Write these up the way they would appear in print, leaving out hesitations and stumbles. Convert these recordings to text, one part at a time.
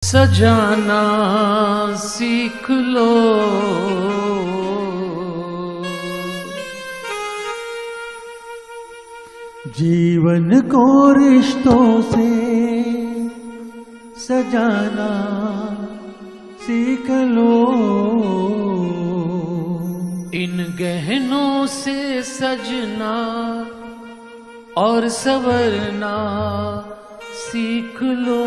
सजाना सीख लो, जीवन को रिश्तों से सजाना सीख लो। इन गहनों से सजना और संवरना सीख लो।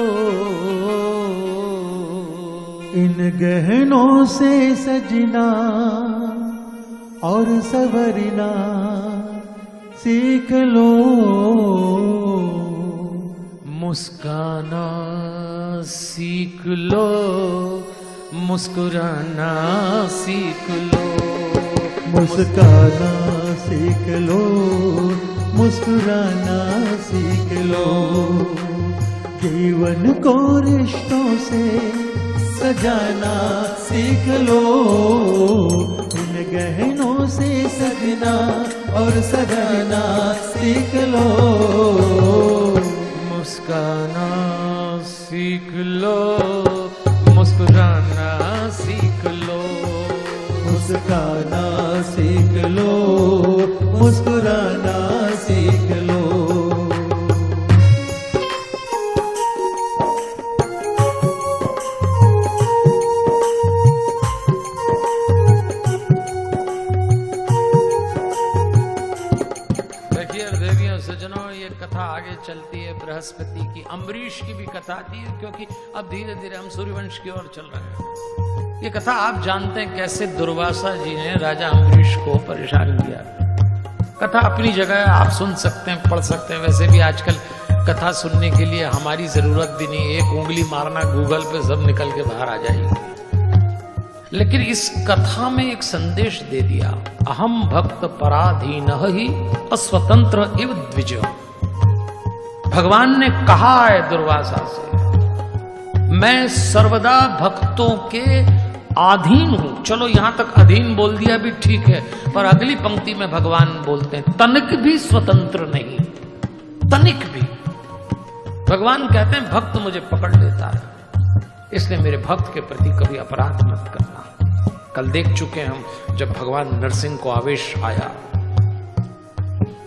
इन गहनों से सजना और संवरना सीख लो। मुस्काना सीख लो, मुस्कुराना सीख लो। मुस्काना सीख लो, मुस्कुराना सीख लो। जीवन को रिश्तों से सजाना सीख लो। इन गहनों से सजना और सजाना सीख लो। मुस्काना सीख लो, मुस्कुराना सीख लो। मुस्काना सीख लो, मुस्कुराना सीख लो। कथा आगे चलती है बृहस्पति की, अम्बरीश की भी कथा थी, क्योंकि अब धीरे धीरे हम सूर्यवंश की ओर चल रहे हैं। ये कथा आप जानते हैं कैसे दुर्वासा जी ने राजा अम्बरीश को परेशान किया। कथा अपनी जगह आप सुन सकते हैं, पढ़ सकते हैं। वैसे भी आजकल कथा सुनने के लिए हमारी जरूरत भी नहीं, एक उंगली मारना गूगल पे सब निकल के बाहर आ जाएगी। लेकिन इस कथा में एक संदेश दे दिया, अहम भक्त पराधीनः ही अस्वतंत्र इव द्विज। भगवान ने कहा है दुर्वासा से, मैं सर्वदा भक्तों के अधीन हूं। चलो यहां तक अधीन बोल दिया भी ठीक है, पर अगली पंक्ति में भगवान बोलते हैं तनिक भी स्वतंत्र नहीं, तनिक भी। भगवान कहते हैं भक्त मुझे पकड़ लेता है, इसलिए मेरे भक्त के प्रति कभी अपराध मत करना। कल देख चुके हम, जब भगवान नरसिंह को आवेश आया,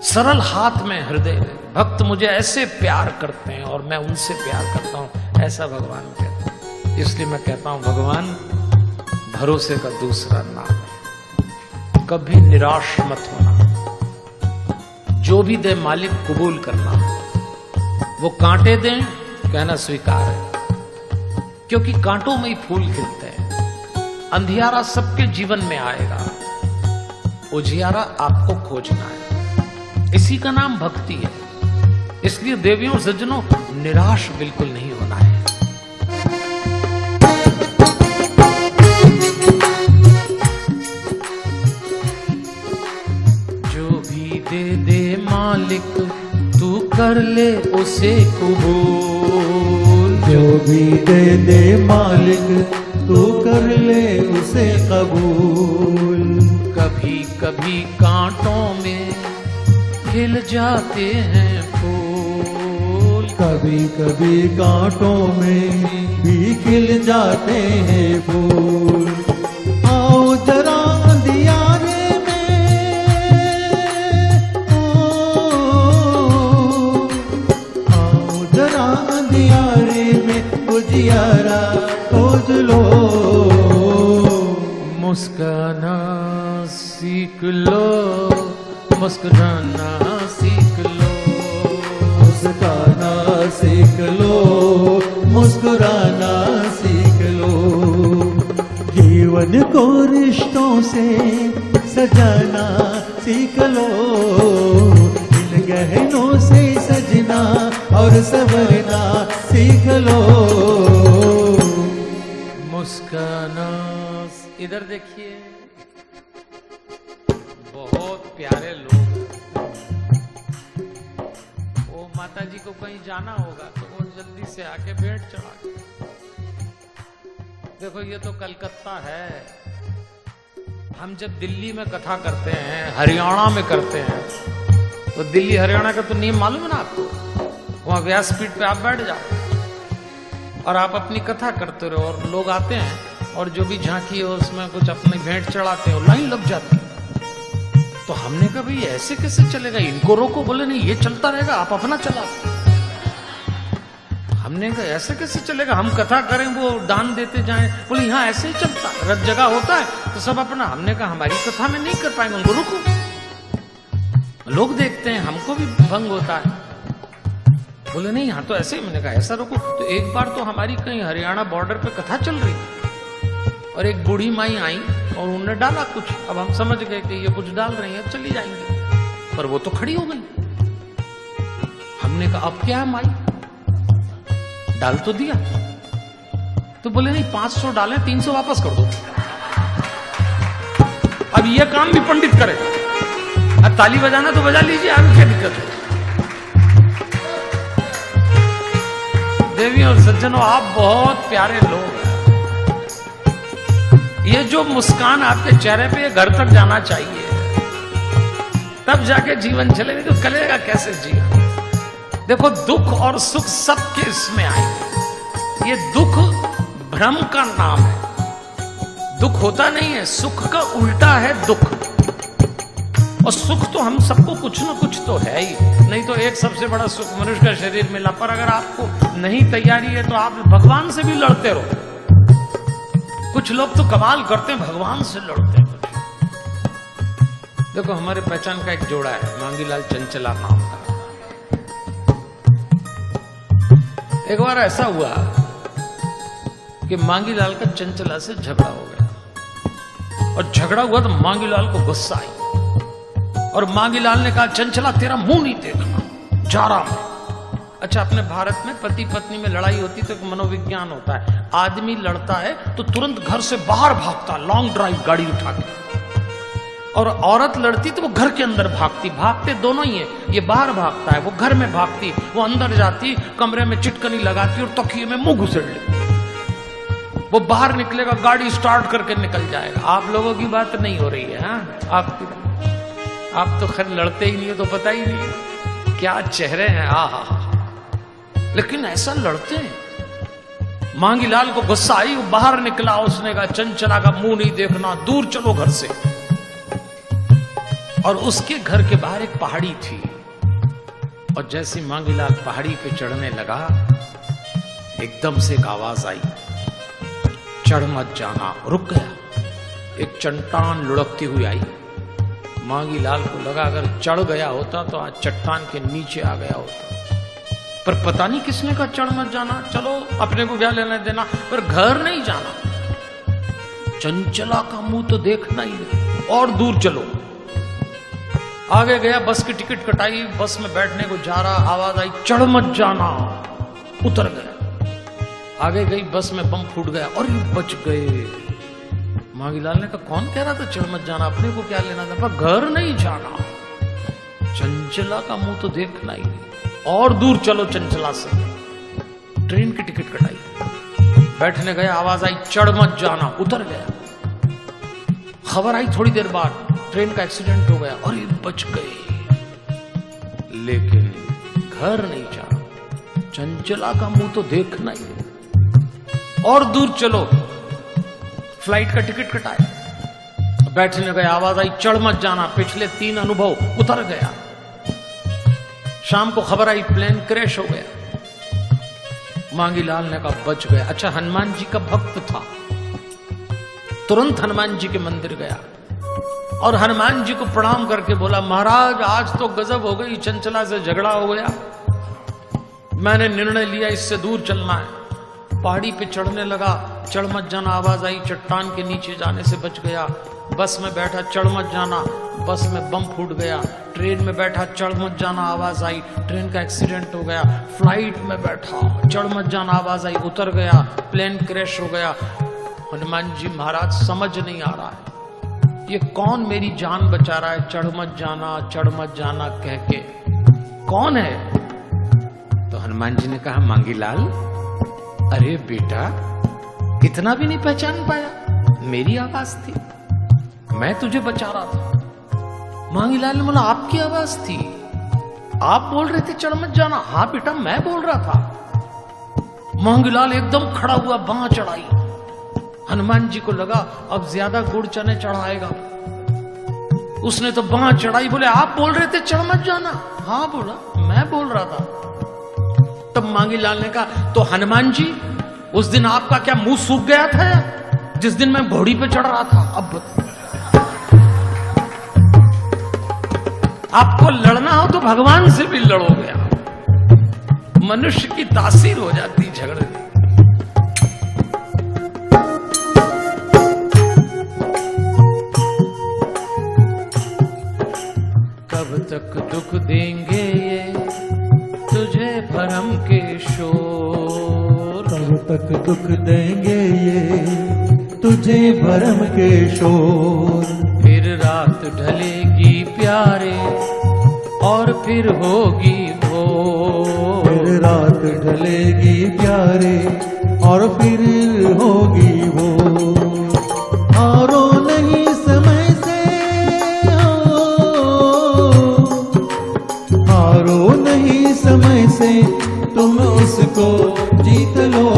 सरल हाथ में हृदय में, भक्त मुझे ऐसे प्यार करते हैं और मैं उनसे प्यार करता हूं, ऐसा भगवान कहते हैं। इसलिए मैं कहता हूं भगवान भरोसे का दूसरा नाम है। कभी निराश मत होना, जो भी दे मालिक कबूल करना। वो कांटे दें कहना स्वीकार है, क्योंकि कांटों में ही फूल खिलते हैं। अंधियारा सबके जीवन में आएगा, उजियारा आपको खोजना है। इसी का नाम भक्ति है। इसलिए देवियों और सज्जनों, निराश बिल्कुल नहीं होना है। जो भी दे दे मालिक तू कर ले उसे कबूल। जो भी दे दे मालिक तू कर ले उसे कबूल। कभी कभी कांटों में खिल जाते हैं फूल। कभी कभी कांटों में भी खिल जाते हैं फूल। आओ जरा अंधियारे में, आओ जरा अंधियारे में उजियारा खोज लो। मुस्काना सीख लो, मुस्कुराना सीख लो। मुस्काना सीख लो, मुस्कुराना सीख लो। जीवन को रिश्तों से सजाना सीख लो। इन गहनों से सजना और संवरना सीख लो। मुस्काना, इधर देखिए, बहुत प्यारे लोग। वो माता जी को कहीं जाना होगा तो वो जल्दी से आके भेंट चढ़ा के। देखो ये तो कलकत्ता है। हम जब दिल्ली में कथा करते हैं, हरियाणा में करते हैं, तो दिल्ली हरियाणा का तो नियम मालूम है ना आपको। वहां व्यासपीठ पे आप बैठ जाओ, और आप अपनी कथा करते रहो और लोग आते हैं और जो भी झांकी हो उसमें कुछ अपनी भेंट चढ़ाते हो, लाइन लग जाती है। तो हमने कहा भाई ऐसे कैसे चलेगा, इनको रोको। बोले नहीं, ये चलता रहेगा, आप अपना चला। हमने कहा ऐसे कैसे चलेगा, हम कथा करें वो दान देते जाएं। बोले हाँ ऐसे ही चलता है, रथ जगह होता है तो सब अपना। हमने कहा हमारी कथा में नहीं कर पाएंगे, उनको रुको, लोग देखते हैं, हमको भी भंग होता है। बोले नहीं हाँ तो ऐसे ही। मैंने कहा ऐसा रुको। तो एक बार तो हमारी कहीं हरियाणा बॉर्डर पे कथा चल रही थी और एक बूढ़ी माई आई और उन्होंने डाला कुछ। अब हम समझ गए कि ये कुछ डाल रही है, चली जाएंगी, पर वो तो खड़ी हो गई। हमने कहा अब क्या है माई, डाल तो दिया। तो बोले नहीं 500 डालें, 300 वापस कर दो। अब ये काम भी पंडित करे। अब ताली बजाना तो बजा लीजिए, आगे क्या दिक्कत है। देवियों और सज्जनों, आप बहुत प्यारे लोग हैं। ये जो मुस्कान आपके चेहरे पे, ये घर तक जाना चाहिए, तब जाके जीवन चलेगा। तो चलेगा कैसे जीवन? देखो दुख और सुख सबके इसमें आएंगे। ये दुख भ्रम का नाम है, दुख होता नहीं है, सुख का उल्टा है दुख। और सुख तो हम सबको कुछ ना कुछ तो है ही। नहीं तो एक सबसे बड़ा सुख मनुष्य का शरीर मिला, पर अगर आपको नहीं तैयारी है तो आप भगवान से भी लड़ते रहो। कुछ लोग तो कमाल करते हैं, भगवान से लड़ते हैं। देखो हमारे पहचान का एक जोड़ा है, मांगीलाल चंचला नाम का। एक बार ऐसा हुआ कि मांगीलाल का चंचला से झगड़ा हो गया, और झगड़ा हुआ तो मांगीलाल को गुस्सा आई और मांगीलाल ने कहा चंचला तेरा मुंह नहीं देखना, जा रहा हूं। अच्छा, अपने भारत में पति पत्नी में लड़ाई होती तो एक मनोविज्ञान होता है। आदमी लड़ता है तो तुरंत घर से बाहर भागता, लॉन्ग ड्राइव गाड़ी उठा के, और औरत लड़ती तो वो घर के अंदर भागती। भागते दोनों ही है, ये बाहर भागता है, वो घर में भागती, वो अंदर जाती, कमरे में चिटकनी लगाती और तकिए में मुंह घुसेड़ लेती। वो बाहर निकलेगा, गाड़ी स्टार्ट करके निकल जाएगा। आप लोगों की बात नहीं हो रही है, हाँ? आप तो खैर लड़ते ही नहीं हो तो पता ही नहीं है क्या चेहरे हैं। आहा, लेकिन ऐसा लड़ते हैं। मांगीलाल को गुस्सा आई, वो बाहर निकला, उसने कहा चंचला का मुंह नहीं देखना, दूर चलो घर से। और उसके घर के बाहर एक पहाड़ी थी, और जैसे मांगीलाल पहाड़ी पे चढ़ने लगा, एकदम से एक आवाज आई, चढ़ मत जाना। रुक गया। एक चट्टान लुढ़कती हुई आई। मांगीलाल को लगा अगर चढ़ गया होता तो आज चट्टान के नीचे आ गया होता, पर पता नहीं किसने कहा चढ़ मत जाना, चलो अपने को क्या लेना देना, पर घर नहीं जाना। चंचला का मुंह तो देखना ही नहीं, और दूर चलो। आगे गया, बस की टिकट कटाई, बस में बैठने को जा रहा, आवाज आई चढ़ मत जाना, उतर गया। आगे गई, बस में बम फूट गया, और ये बच गए। मांगीलाल ने कहा कौन कह रहा था चढ़ मत जाना, अपने को क्या लेना था, पर घर नहीं जाना। चंचला का मुंह तो देखना ही नहीं, और दूर चलो चंचला से। ट्रेन की टिकट कटाई, बैठने गया, आवाज आई चढ़ मत जाना, उतर गया। खबर आई थोड़ी देर बाद, ट्रेन का एक्सीडेंट हो गया, और ये बच गए, लेकिन घर नहीं जाना। चंचला का मुंह तो देखना ही नहीं, और दूर चलो। फ्लाइट का टिकट कटाया, बैठने गया, आवाज आई चढ़ मत जाना, पिछले 3 अनुभव, उतर गया। शाम को खबर आई प्लेन क्रैश हो गया। मांगीलाल ने कहा बच गया। अच्छा, हनुमान जी का भक्त था, तुरंत हनुमान जी के मंदिर गया और हनुमान जी को प्रणाम करके बोला महाराज आज तो गजब हो गई, चंचला से झगड़ा हो गया, मैंने निर्णय लिया इससे दूर चलना है। पहाड़ी पे चढ़ने लगा, चढ़ मत जाना आवाज आई, चट्टान के नीचे जाने से बच गया। बस में बैठा, चढ़ मत जाना, बस में बम फूट गया। ट्रेन में बैठा, चढ़ मत जाना आवाज आई, ट्रेन का एक्सीडेंट हो गया। फ्लाइट में बैठा, चढ़ मत जाना आवाज आई, उतर गया, प्लेन क्रैश हो गया। हनुमान जी महाराज समझ नहीं आ रहा है ये कौन मेरी जान बचा रहा है, चढ़ मत जाना कह के, कौन है? तो हनुमान जी ने कहा मांगीलाल, अरे बेटा इतना भी नहीं पहचान पाया, मेरी आवाज थी, मैं तुझे बचा रहा था। मांगीलाल ने बोला आपकी आवाज थी, आप बोल रहे थे चढ़ मत जाना। हाँ बेटा मैं बोल रहा था। मोहनलाल एकदम खड़ा हुआ, बांह चढ़ाई। हनुमान जी को लगा अब ज्यादा गुड़ चने चढ़ाएगा, उसने तो बांह चढ़ाई। बोले आप बोल रहे थे चढ़ मत जाना। हाँ बोला, मैं बोल रहा था। तब मांगीलाल ने कहा तो हनुमान जी उस दिन आपका क्या मुंह सूख गया था जिस दिन मैं घोड़ी पे चढ़ रहा था? अब आपको लड़ना हो तो भगवान से भी लड़ोगे आप। मनुष्य की तासीर हो जाती झगड़े की। कब तक दुख देंगे ये तुझे भरम के शोर, कब तक दुख देंगे ये तुझे भरम के शोर। फिर रात ढलेगी प्यारे और फिर होगी भोर, फिर रात ढलेगी प्यारे और फिर होगी भोर। हारो नहीं समय से, हारो नहीं समय से, तुम उसको जीत लो।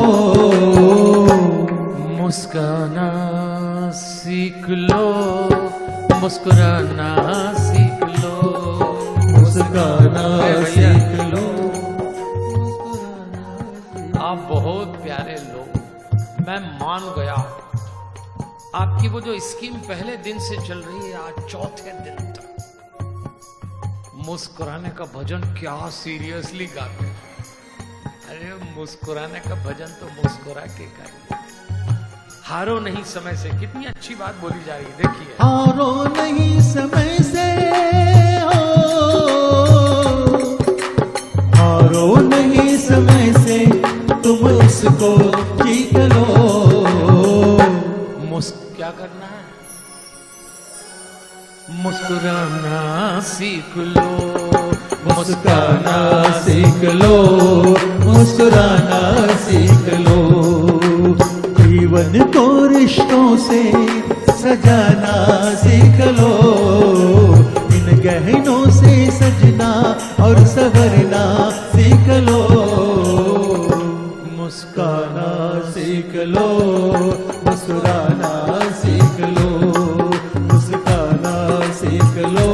मुस्काना सीख लो, मुस्कुराना सीख लो, मुस्काना सीख लो। आप बहुत प्यारे लोग, मैं मान गया। आपकी वो जो स्कीम पहले दिन से चल रही है, आज चौथे दिन तक मुस्कुराने का भजन क्या सीरियसली गाते हैं। अरे मुस्कुराने का भजन तो मुस्कुरा के गाइए। हारो नहीं समय से, कितनी अच्छी बात बोली जा रही है, देखिए। हारो नहीं समय से, हारो नहीं समय से, तुम उसको जीत लो। क्या करना है? मुस्कुराना सीख लो, मुस्कुराना सीख लो, मुस्कुराना सीख लो। जीवन को रिश्तों से सजाना सीख लो, इन गहनों से सजना और संवरना सीख लो। मुस्काना सीख लो, मुस्कुराना सीख लो, मुस्काना सीख लो।